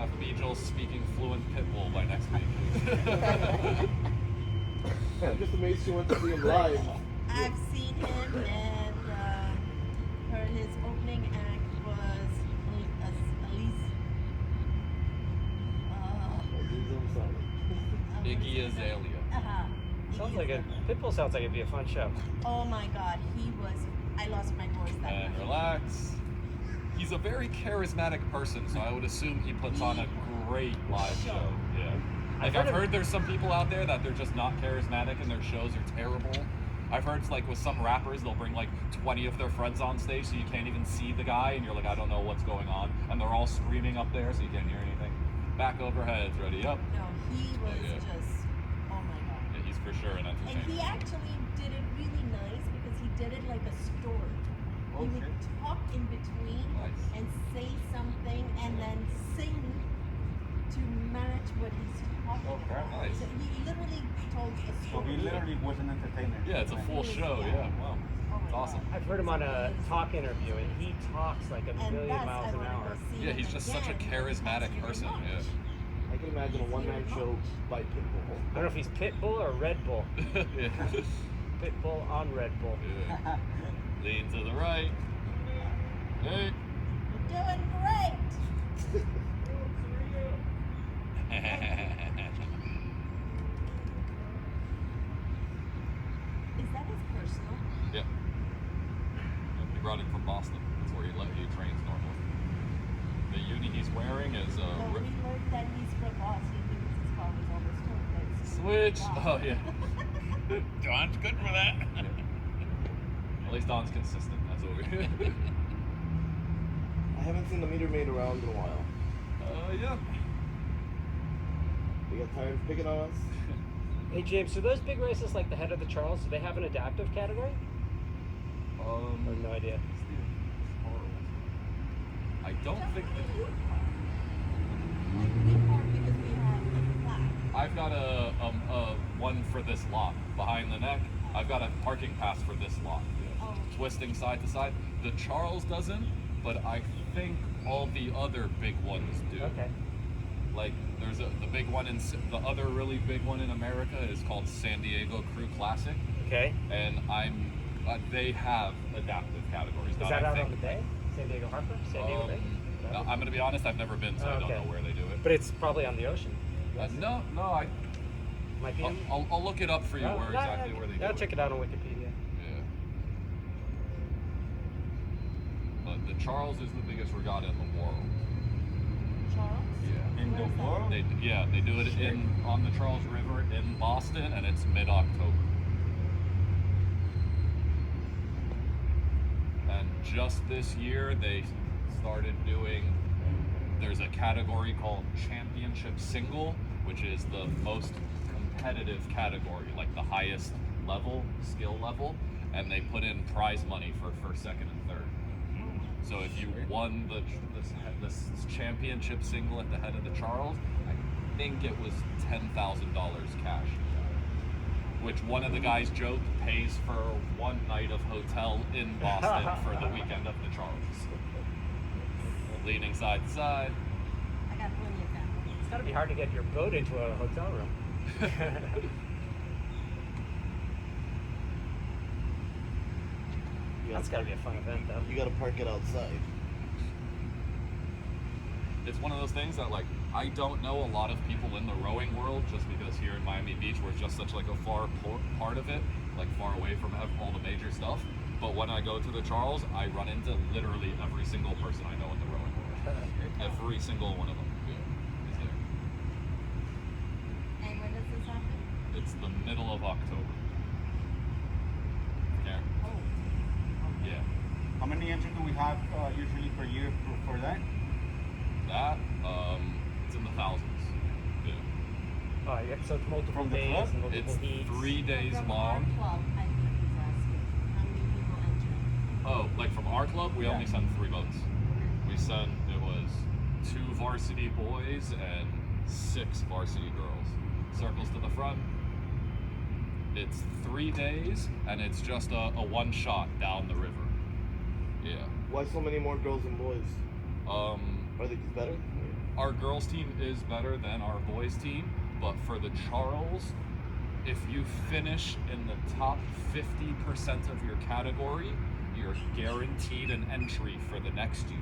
have Beetle speaking fluent pitbull by next week. I'm just amazed you went to see him live. I've seen him, and his opening act was Elise. Iggy Azalea. Sounds like a Pitbull. Sounds like it'd be a fun show. Oh my God, he was. I lost my voice that And night. relax. He's a very charismatic person, so I would assume he puts on a great live show. Yeah. Like I've heard there's some people out there that they're just not charismatic and their shows are terrible. I've heard it's like with some rappers, they'll bring like 20 of their friends on stage so you can't even see the guy and you're like, I don't know what's going on. And they're all screaming up there so you can't hear anything. Back over heads, ready up. No, he was just, oh my God. Yeah, he's for sure an And entertainer. he actually did it really nice because he did it like a story. He would talk in between and say something and then sing to match what he's talking about. Nice. So he literally told a So story. he literally was an entertainer. Yeah, it's a full show, yeah. Wow. Oh my It's awesome. God. I've heard him on a talk interview, and he talks like a And million thus, miles I an wanna hour. go see Yeah, him he's just such a again. charismatic Thanks person, very yeah. much. I can imagine a one-man show by Pitbull. I don't know if he's Pitbull or Red Bull. Yeah. Pitbull on Red Bull. Yeah. Lean to the right. Hey. You're doing great. Is that his personal? Yeah. He brought him from Boston. That's where he trains normally. The uni he's wearing is Well, we learned that he's from Boston because his car was almost stolen. Switch. Wow. Oh yeah. Don's good for that. Yeah. At least Don's consistent. That's what we. I haven't seen the meter maid around in a while. Yeah. They got tired of picking on us. Hey James, so those big races like the Head of the Charles, do they have an adaptive category? Or no idea. I don't think that. Like we park because we have a plaque. I've got a one for this lot behind the neck. I've got a parking pass for this lot. Oh. Twisting side to side. The Charles doesn't, but I think all the other big ones do. Okay. Like there's the big one the other really big one in America is called San Diego Crew Classic, Okay. and they have adaptive categories. Is Not, that I out think, on the bay? San Diego Harbor? San Diego Bay? no, I'm gonna be honest. I've never been, so I don't Okay. know where they do it. But it's probably on the ocean. No, Might be. I'll look it up for you Oh, where exactly where they do I'll it. check it out on Wikipedia. Yeah. But the Charles is the biggest regatta in the world. Charles? Yeah. In the world? They do it on the Charles River in Boston, and it's mid-October. And just this year, they started doing. There's a category called Championship Single, which is the most competitive category, like the highest level, skill level, and they put in prize money for first, second, and third. So if you won this championship single at the Head of the Charles, I think it was $10,000 cash. Which one of the guys joked pays for one night of hotel in Boston for the weekend of the Charles. Leaning side to side. I got plenty of that. It's got to be hard to get your boat into a hotel room. That's got to be a fun event, though. You gotta park it outside. It's one of those things that, like, I don't know a lot of people in the rowing world just because here in Miami Beach we're just such like a far part of it, like far away from all the major stuff. But when I go to the Charles, I run into literally every single person I know in the rowing world. Every single one of them is there. And when does this happen? It's the middle of October. Yeah. Oh. Yeah. How many entries do we have usually per year for that? That, it's in the thousands. Yeah. Oh, yeah, so it's multiple From the days club? and multiple It's heats. 3 days From long. our club, I think he's asking how many people enter. Oh, like from our club, we Yeah. only send 3 boats. We sent, it was 2 varsity boys and 6 varsity girls. Circles to the front. It's 3 days, and it's just a one shot down the river. Yeah. Why so many more girls and boys? Are they just better? our girls team is better than our boys team, but for the Charles, if you finish in the top 50% of your category, you're guaranteed an entry for the next year.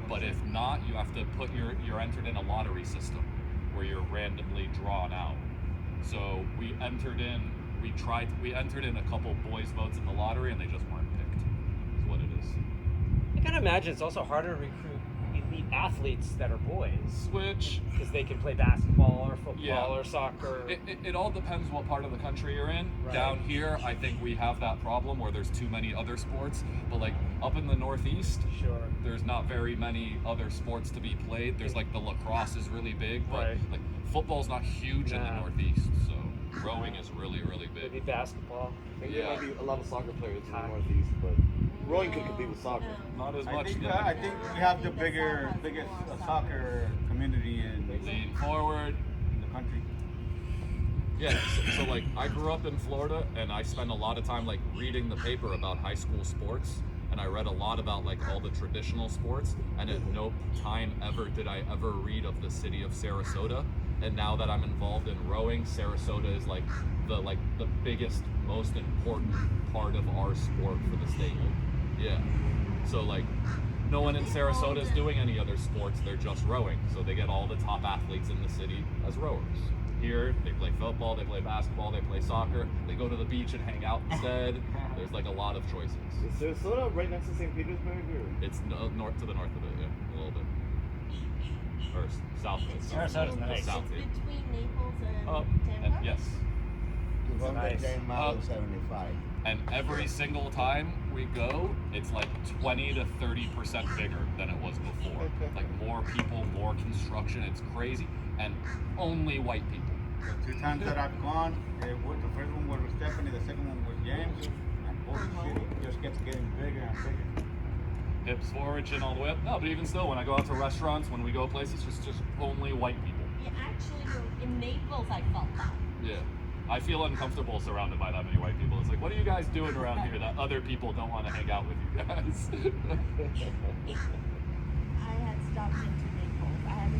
But if not, you have to put you're entered in a lottery system where you're randomly drawn out. So we entered in a couple boys votes in the lottery and they just weren't picked. Is what it is. I gotta imagine it's also harder to recruit elite athletes that are boys. Switch. Because they can play basketball or football Yeah. or soccer. It all depends what part of the country you're in. Right. Down here, I think we have that problem where there's too many other sports. But like up in the Northeast, Sure. there's not very many other sports to be played. There's like the lacrosse is really big, but Right. like football's not huge in the No. Northeast. So rowing is really, really Maybe big. basketball. I think Yeah. there might be a lot of soccer players in the Hockey. Northeast, but rowing could compete with soccer. Not as I much. think, though. I think we have the biggest soccer community in Lean forward. the country. Yeah, so like I grew up in Florida and I spent a lot of time like reading the paper about high school sports, and I read a lot about like all the traditional sports, and at no time ever did I ever read of the city of Sarasota. And now that I'm involved in rowing, Sarasota is like the biggest, most important part of our sport for the state. Yeah. So like no one in Sarasota is doing any other sports, they're just rowing. So they get all the top athletes in the city as rowers. Here, they play football, they play basketball, they play soccer, they go to the beach and hang out instead. There's like a lot of choices. Is Sarasota right next to St. Petersburg? Or? It's north to the north of it, yeah, a little bit. Or south of it. Sarasota's nice. South, It's yeah. between Naples and And Tampa. yes. 210 miles, 75. And every single time we go, it's like 20 to 30% bigger than it was before. Like more people, more construction. It's crazy, and only white people. The 2 times that I've gone, the first one was with Stephanie, the second one was James, and holy shit, it just kept getting bigger and bigger. Hips forward, chin all the way up. No, but even still, when I go out to restaurants, when we go places, just only white people. Yeah, actually, in Naples, I felt that. Yeah. I feel uncomfortable surrounded by that many white people. It's like, what are you guys doing around here that other people don't want to hang out with you guys? I had stopped into Naples. I had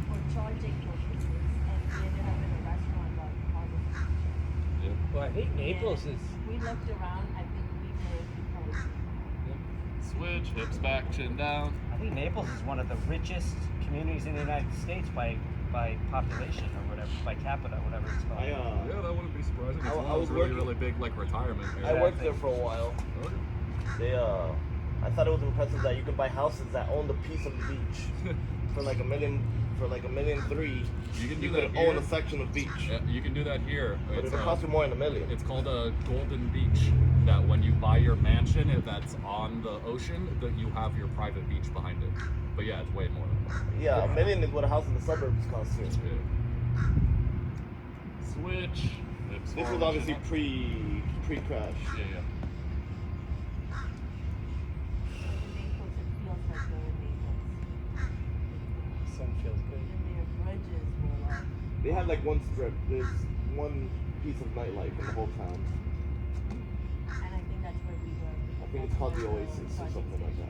for charging purposes, and we ended up in a restaurant on Harvard. Yeah. Well, I think Naples is. We looked around. I think we were because Switch, hips back, chin down. I think Naples is one of the richest communities in the United States by population or whatever, by capita, whatever it's called. Yeah, that wouldn't be surprising. It's I one of was those really, working- really big like retirement I areas. worked there for a while. They I thought it was impressive that you could buy houses that owned a piece of the beach for like $1 million, for like $1.3 million. You can do You that could here. own a section of beach, Yeah, you can do that here. but It's, it would cost you more than $1 million. it's called a Golden Beach. That when you buy your mansion that's on the ocean, that you have your private beach behind it. But yeah, it's way more than that. Yeah, $1 million is what a house in the suburbs costs here. Yeah. Switch. Hips This was forward, obviously chin up. pre-crash. Yeah, yeah. Naples, it feels like we're in Naples. Sun feels good. And their bridges were like. They have like one strip. There's one piece of nightlife in the whole town. And I think that's where we were. I think it's called the Oasis or something like that.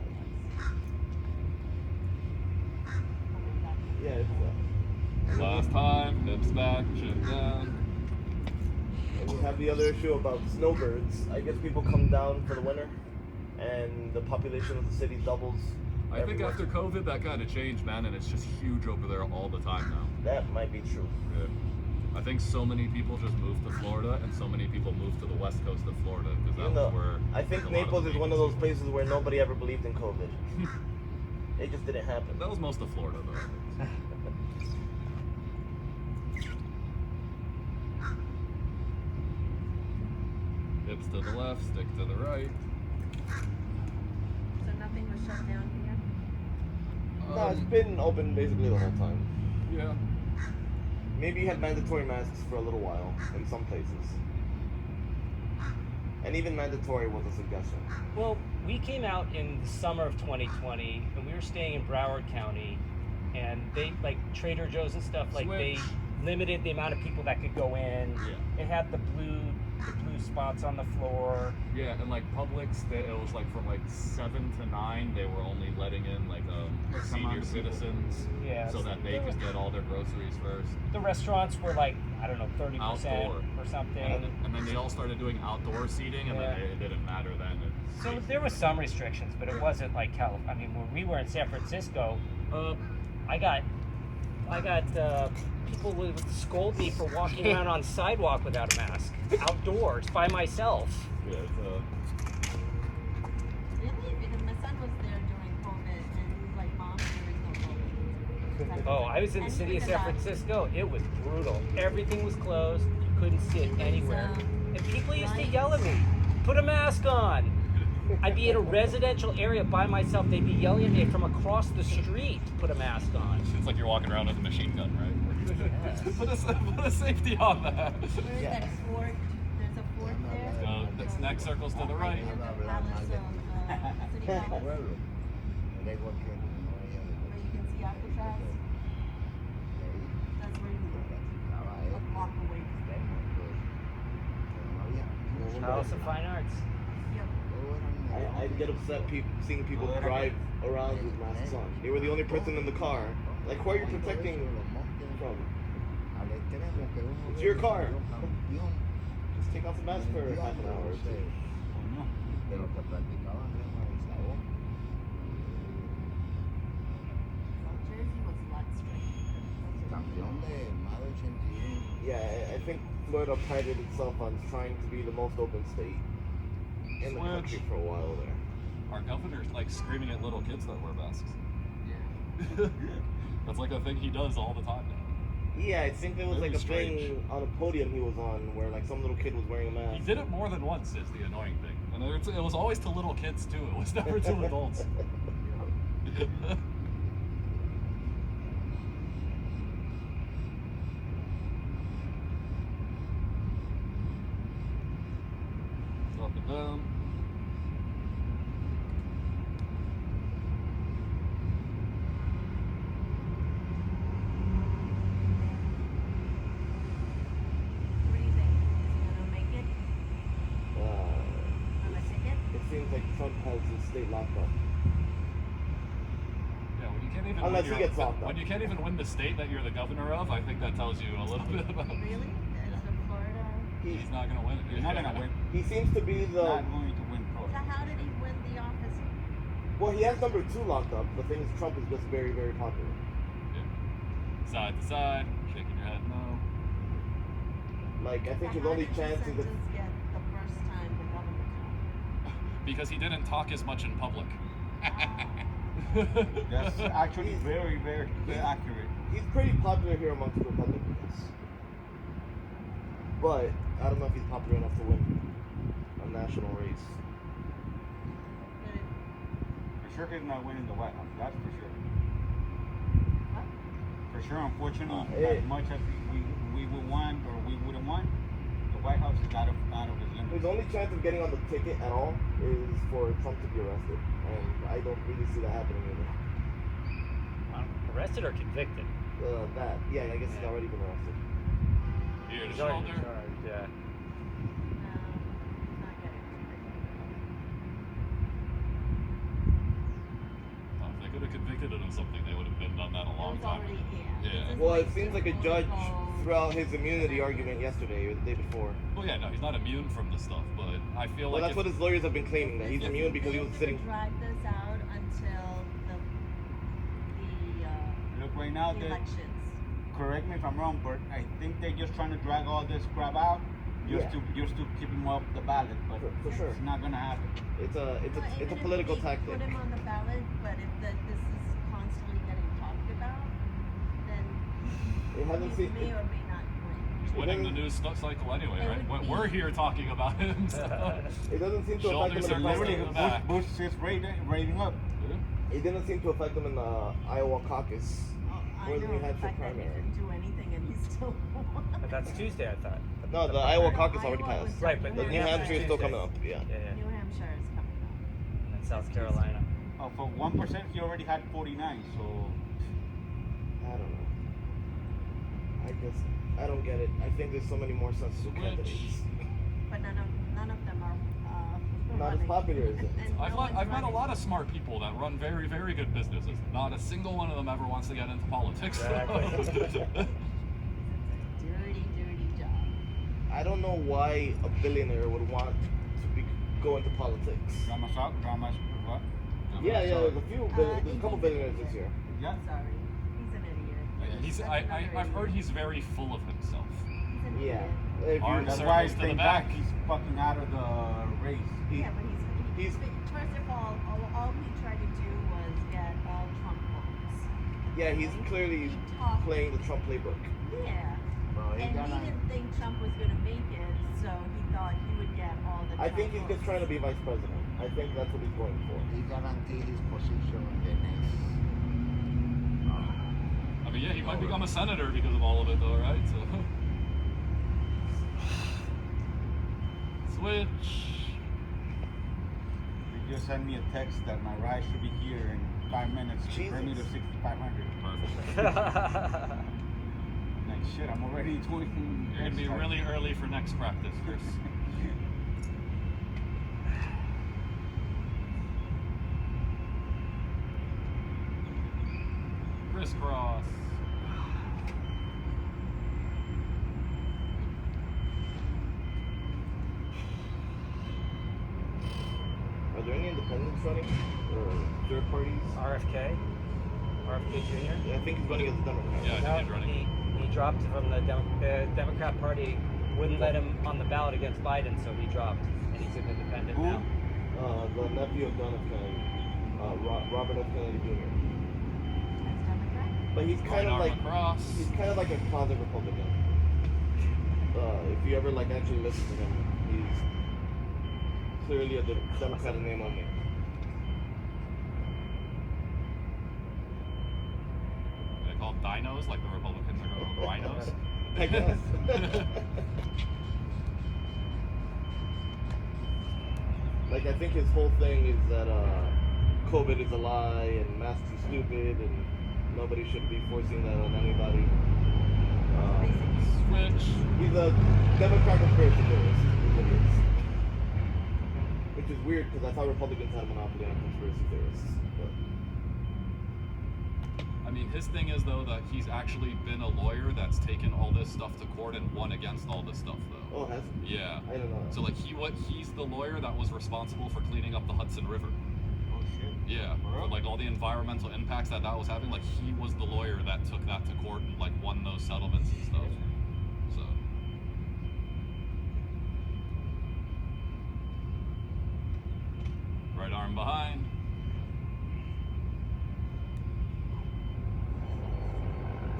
Yeah, it's Last time, hips back, chin down. and we have the other issue about snowbirds. I guess people come down for the winter, and the population of the city doubles. I think everywhere. after COVID, that kind of changed, man, and it's just huge over there all the time now. That might be true. Yeah. I think so many people just moved to Florida, and so many people moved to the west coast of Florida because that Even though was where. I think a lot Naples the is one of those vacancies places where nobody ever believed in COVID. It just didn't happen. were. That was most of Florida, though. I think. Hips to the left, stick to the right. So nothing was shut down here? No, it's been open basically the whole time. Yeah. Maybe you had mandatory masks for a little while in some places. And even mandatory was a suggestion. Well, we came out in the summer of 2020, and we were staying in Broward County, and they, like Trader Joe's and stuff, like they Switch. limited the amount of people that could go in. Yeah. It had the blue blue spots on the floor. Yeah, and like Publix, it was like from like 7 to 9, they were only letting in like senior citizens, Yeah, so that they could get all their groceries first. The restaurants were like, I don't know, 30% Outdoor. or something. And then they all started doing outdoor seating, and then it didn't matter then. So there was some restrictions, but it wasn't like California. I mean, when we were in San Francisco, I got people would scold me for walking around on the sidewalk without a mask, outdoors by myself. Yeah, it's Really? Because my son was there during COVID, and he was like, "Mom, there is no COVID." Oh, I was in the city of San Francisco. It was brutal. Everything was closed. You couldn't sit anywhere. And people used to yell at me, "Put a mask on." I'd be in a residential area by myself. They'd be yelling at me from across the street, "Put a mask on." it's like you're walking around with a machine gun, right? put a safety on that. Where is that fort? There's a fort there. This next circle's to the right. Right near the palace of City Hall, where you can see Alcatraz. That's where you live. A block away from there. House of Fine Arts. Yep. I get upset seeing people drive around with masks on. They were the only person in the car. Like, who are you protecting from? It's your car. Just take off the mask for half an hour or two. Well, Jersey was a lot stricter. Yeah, I think Florida prided itself on trying to be the most open state in the country for a while there. Our governor's like screaming at little kids that wear masks. Yeah. That's like a thing he does all the time now. Yeah, I think there was like a strange thing on a podium he was on where like some little kid was wearing a mask. He did it more than once, is the annoying thing. And it was always to little kids too. It was never to adults. Up and down. What do you think? Is he gonna make it Uh, on a ticket? it seems like Trump has his state locked up. Yeah, when you can't even Unless win he gets locked up. when you can't even win the state that you're the governor of, I think that tells you a little bit about. Really? Is the Florida? He's not gonna win it. He's not gonna win. He seems to be the Not going to win So Florida. how did he win the office? well. He has number 2 locked up. The thing is, Trump is just very, very popular. Side to side, shaking your head no. Like, I think So his how only did chance is if DeSantis get the first time the governor job? Because he didn't talk as much in public. That's actually very, very accurate. he's pretty popular here amongst Republicans. But I don't know if he's popular enough to win a national race. But it- For sure, he's not winning the White House. That's for sure. what? For sure, unfortunately, Hey. as much as we would want or we wouldn't want, the White House is out of his limits. His only chance of getting on the ticket at all is for Trump to be arrested, and I don't really see that happening either. Arrested or convicted? Yeah, I guess he's already been arrested. Here to He's already shoulder. charged, yeah. No, he's not getting convicted. If they could have convicted him of something, they would have been done that a It long was time. already, Yeah. This is Well, it like seems like a judge political- threw out his immunity argument yesterday or the day before. Well, yeah, no, he's not immune from the stuff, but I feel Well, like that's what his lawyers have been claiming, that he's If- immune because he was They're sitting. gonna drag this out until Look, right now, the elections. correct me if I'm wrong, but I think they're just trying to drag all this crap out just to keep him off the ballot. But For sure. it's not gonna happen. It's Well, a even if political they tactic. Put him on the ballot, but if this is constantly getting talked about, then It hasn't he seen. may or may not win. he's winning the news cycle anyway, It right? would When be- we're here talking about him. So. It doesn't seem to affect Shoulders him in the are Literally, in the primary. back. Bush is rating up. It didn't seem to affect him in the Iowa caucus. I Or the know New the Hampshire fact that he primary. didn't do anything and he still won. But that's Tuesday, I thought. No, the Iowa caucus already Iowa passed. was Right, but The New New Hampshire's Hampshire is still Tuesday. coming up. Yeah. Yeah, New Hampshire is coming up. yeah. And South Carolina. For 1%, he already had 49. So I don't know. I don't get it. I think there's so many more sensible Switch. candidates. But none of them are Not as running. popular as it. And I've, no met, one's I've met a running. lot of smart people that run very, very good businesses. Not a single one of them ever wants to get into politics. Exactly. It's a dirty, dirty job. I don't know why a billionaire would want to go into politics. Drama's out. Drama's what? Yeah, there's a he's couple an billionaires idiot. this year. Yeah. Sorry, he's an idiot. He's, That's I, another I've heard idiot. he's very full of himself. He's an Yeah. idiot. If you- Arms That's circles why he to the came back. back. He's fucking out of the race. he- Yeah, but he's- first of all he tried to do was get all Trump votes. yeah, he's clearly He talked. playing the Trump playbook. Yeah. Bro, And he didn't think Trump was gonna make it, so he thought he would get all the I Trump think he's votes. just trying to be vice president. I think that's what he's going for. He guaranteed his position in the next. I mean, yeah, he might become a senator because of all of it, though, right? So. Switch. They just sent me a text that my ride should be here in 5 minutes to bring me to Jesus. 6,500. Perfect. Like shit, I'm already 20. You're gonna be really early for next practice, Chris. Crisscross. Are there any independents running or third parties? RFK Jr. Yeah, I think he's running as a Democrat. Yeah. I No, think he's running. he dropped from the Democrat Party. Wouldn't let him on the ballot against Biden, so he dropped, and he's an independent Who? now. The nephew of John F. Kennedy, Robert F. Kennedy Jr. That's Democrat? But he's kind of Right like arm across. he's kind of like a closet Republican. If you ever like actually listen to him, he's clearly a Democrat in name only. They call dinos like the Republicans are called rhinos. I guess. Like I think his whole thing is that COVID is a lie and masks are stupid and nobody should be forcing that on anybody. Switch. He's a Democrat conspiracy theorist, is what he is. Which is weird because I thought Republicans had a monopoly on conspiracy theorists. But I mean, his thing is though that he's actually been a lawyer that's taken all this stuff to court and won against all this stuff though. oh, has he? Yeah. I don't know. So like he's the lawyer that was responsible for cleaning up the Hudson River. Oh shit. Yeah. Wow. For, like all the environmental impacts that was having, like he was the lawyer that took that to court and like won those settlements and stuff. So. Right arm behind.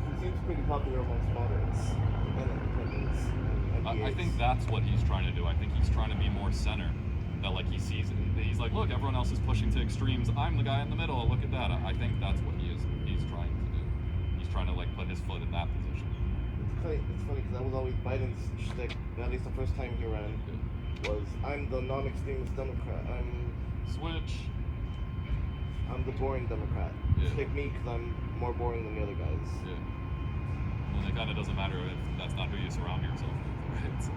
He seems pretty popular amongst moderates and independents. And I MPAs. think that's what he's trying to do. I think he's trying to be more center. That like he sees, he's like, look, everyone else is pushing to extremes. I'm the guy in the middle. Look at that. I think that's what he's trying to do. He's trying to like put his foot in that position. It's funny because that was always Biden's shtick. At least the first time he ran was, I'm the non-extremist Democrat. Switch. I'm the boring Democrat. Yeah. Pick me because I'm more boring than the other guys. Yeah. And it kind of doesn't matter if that's not who you surround yourself with, right? So.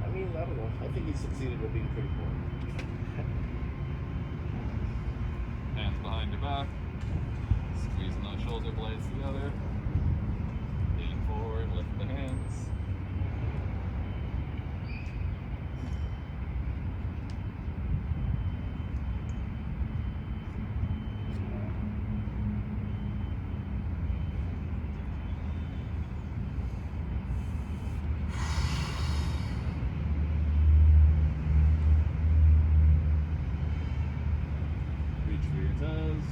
I mean, I don't know. I think he succeeded at being pretty boring. Hands behind your back. Squeezing those shoulder blades together. Lean forward, lift the hands. Reach for your toes.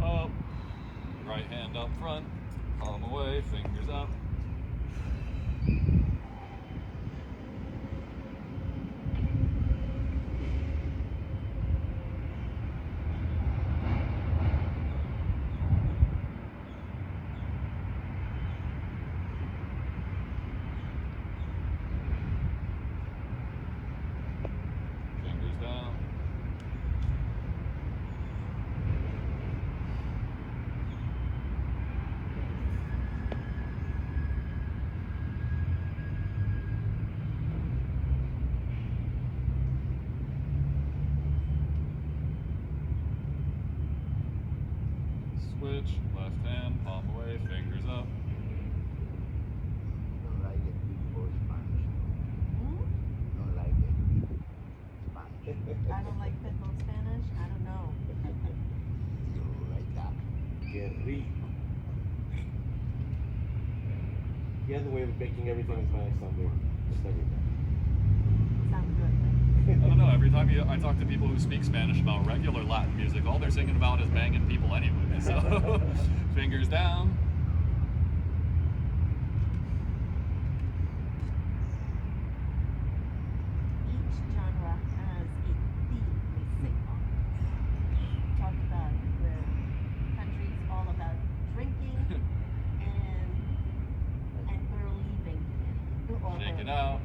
Up. Right hand up front. palm away, fingers up. Fingers down. Switch, left hand, palm away, fingers up. Don't like it people Spanish. Hmm? Don't like it people Spanish. I don't like pitbull Spanish. I don't know. You like that. Que rico. He has a way of making everything in Spanish sound weird. Just everything. Sounds good. I don't know, every time I talk to people who speak Spanish about regular Latin music, all they're singing about is banging people anyway. So, fingers down. Each genre has a theme they sing on. We talked about where country's all about drinking and we're leaving. We're all Shake it there. out.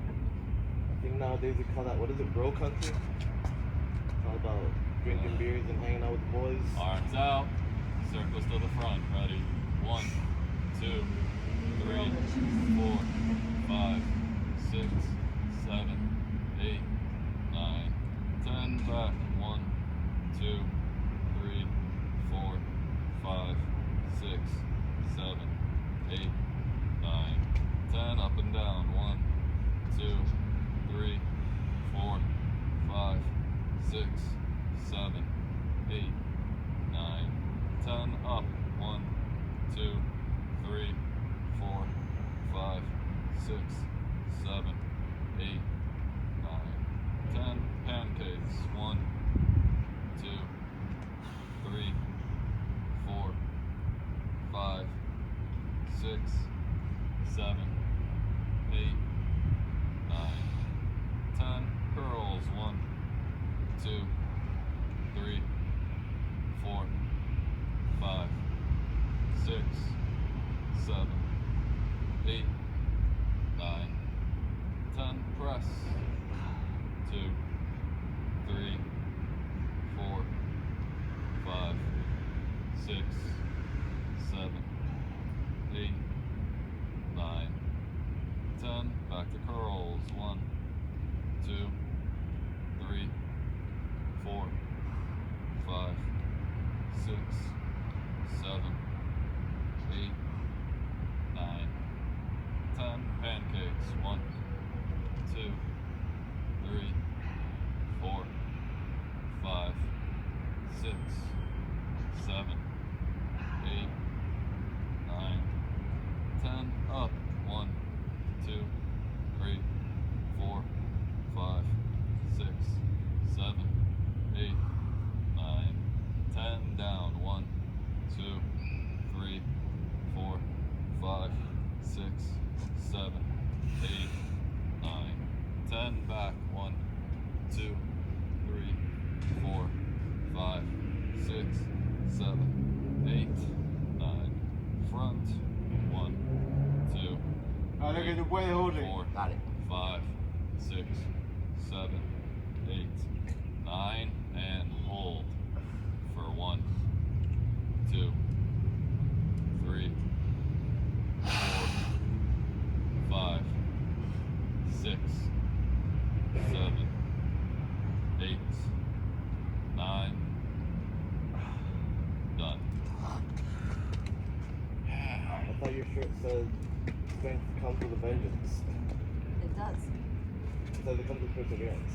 I think nowadays we call that, what is it, bro country? It's all about drinking beers and hanging out with the boys. Arms out. Circles to the front. Ready? 1, 2, 3, 4, 5, 6, 7, 8, 9, 10. Back. 1, 2, 3, 4, 5, 6, 7, 8, 9, 10. Up and down. 1, 2, 3, 4, 5, 6, 7, 8, 9, 10. Up. 1, 2, 3, 4, 5, 6, 7, 8, 9, 10. Pancakes. 1, 2, 3, 4, 5, 6, 7, 8, 9, 10. Curls. 1, 2, 3, 4, 5, 6, 7, 8, 9, 10. Press. 2, 3, 4, 5, 6, 7, 8, 9, 10. Back to curls. 1, 2, 3, 4, 5, 6, 7, 8, 9, 10. Pancakes. 1, 2, 3, 4, 5, 6, 7, 8, 9, 10. Up. 1, 2, 3, 4, 5, 6, 7, 8, 9, 10. Down. 1, 2, 3, 4, 5, 6, 7, 8, 9, 10. Back. 1, 2, 3, 4, 5, 6, 7, 8, 9. Front. 1, 2, Ahora que tú puedes, Jose. 4, Dale. 5, 6, 7, 8, 9, and hold for 1, 2, 3, 4, 5, 6, 7, 8, 9. Done. I thought your shirt said strength comes with a vengeance. It does. It says it comes with perseverance.